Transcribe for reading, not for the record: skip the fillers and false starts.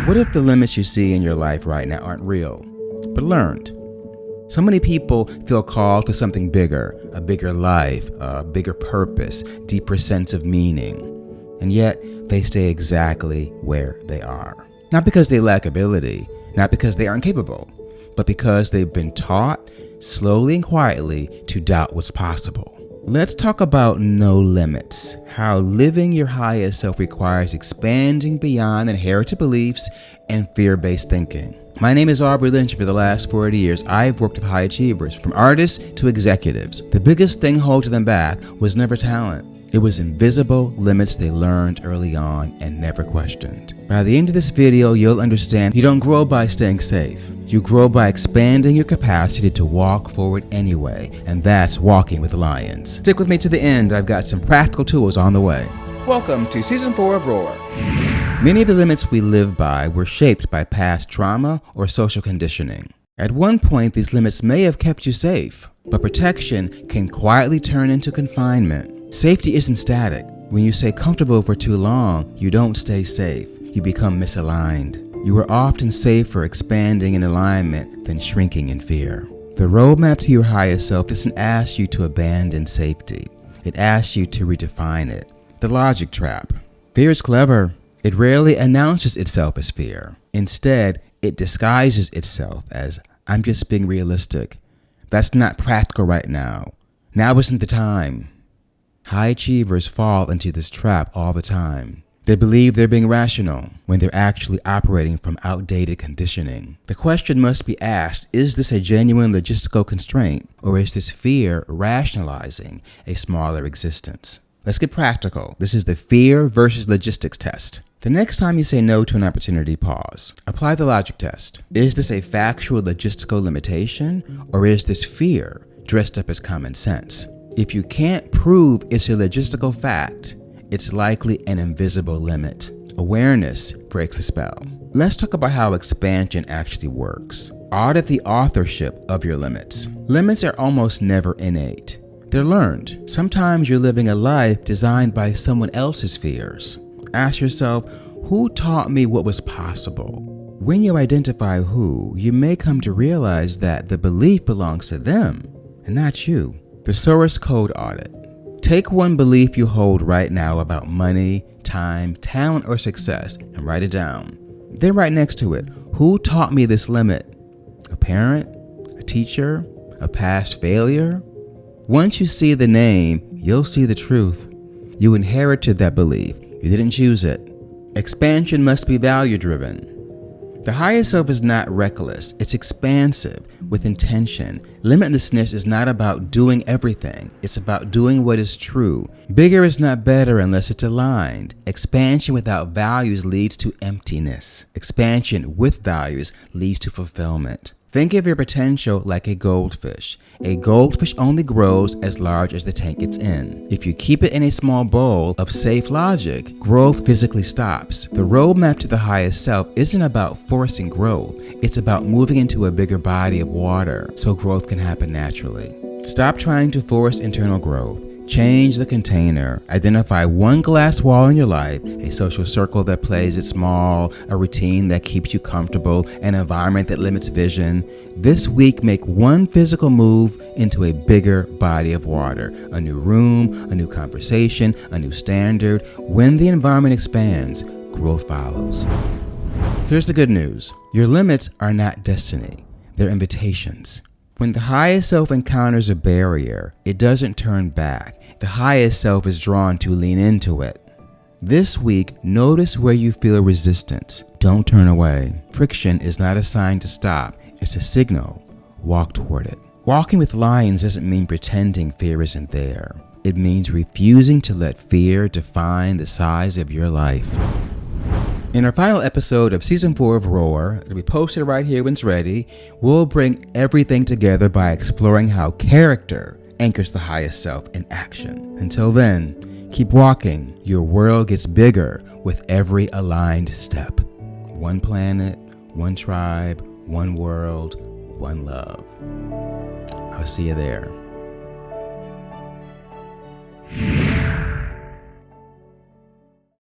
What if the limits you see in your life right now aren't real, but learned? So many people feel called to something bigger, a bigger life, a bigger purpose, deeper sense of meaning, and yet they stay exactly where they are. Not because they lack ability, not because they aren't capable, but because they've been taught, slowly and quietly, to doubt what's possible. Let's talk about no limits, how living your highest self requires expanding beyond inherited beliefs and fear-based thinking. My name is Aubrey Lynch. For the last 40 years, I've worked with high achievers, from artists to executives. The biggest thing holding them back was never talent. It was invisible limits they learned early on and never questioned. By the end of this video, you'll understand you don't grow by staying safe. You grow by expanding your capacity to walk forward anyway, and that's walking with lions. Stick with me to the end. I've got some practical tools on the way. Welcome to Season 4 of Roar. Many of the limits we live by were shaped by past trauma or social conditioning. At one point, these limits may have kept you safe, but protection can quietly turn into confinement. Safety isn't static. When you stay comfortable for too long, you don't stay safe. You become misaligned. You are often safer expanding in alignment than shrinking in fear. The roadmap to your highest self doesn't ask you to abandon safety. It asks you to redefine it. The logic trap. Fear is clever. It rarely announces itself as fear. Instead, it disguises itself as, I'm just being realistic. That's not practical right now. Now isn't the time. High achievers fall into this trap all the time. They believe they're being rational when they're actually operating from outdated conditioning. The question must be asked, is this a genuine logistical constraint, or is this fear rationalizing a smaller existence? Let's get practical. This is the fear versus logistics test. The next time you say no to an opportunity, pause. Apply the logic test. Is this a factual logistical limitation, or is this fear dressed up as common sense? If you can't prove it's a logistical fact, it's likely an invisible limit. Awareness breaks the spell. Let's talk about how expansion actually works. Audit the authorship of your limits. Limits are almost never innate. They're learned. Sometimes you're living a life designed by someone else's fears. Ask yourself, who taught me what was possible? When you identify who, you may come to realize that the belief belongs to them and not you. The source code audit. Take one belief you hold right now about money, time, talent, or success and write it down. Then right next to it, who taught me this limit? A parent? A teacher? A past failure? Once you see the name, you'll see the truth. You inherited that belief. You didn't choose it. Expansion must be value-driven. The highest self is not reckless. It's expansive, with intention. Limitlessness is not about doing everything. It's about doing what is true. Bigger is not better unless it's aligned. Expansion without values leads to emptiness. Expansion with values leads to fulfillment. Think of your potential like a goldfish. A goldfish only grows as large as the tank it's in. If you keep it in a small bowl of safe logic, growth physically stops. The roadmap to the highest self isn't about forcing growth. It's about moving into a bigger body of water so growth can happen naturally. Stop trying to force internal growth. Change the container. Identify one glass wall in your life, a social circle that plays it small, a routine that keeps you comfortable, an environment that limits vision. This week, make one physical move into a bigger body of water. A new room, a new conversation, a new standard. When the environment expands, growth follows. Here's the good news. Your limits are not destiny. They're invitations. When the highest self encounters a barrier, it doesn't turn back. The highest self is drawn to lean into it. This week, notice where you feel resistance. Don't turn away. Friction is not a sign to stop. It's a signal. Walk toward it. Walking with lions doesn't mean pretending fear isn't there. It means refusing to let fear define the size of your life. In our final episode of Season 4 of Roar, it'll be posted right here when it's ready, we'll bring everything together by exploring how character anchors the highest self in action. Until then, keep walking. Your world gets bigger with every aligned step. One planet, one tribe, one world, one love. I'll see you there.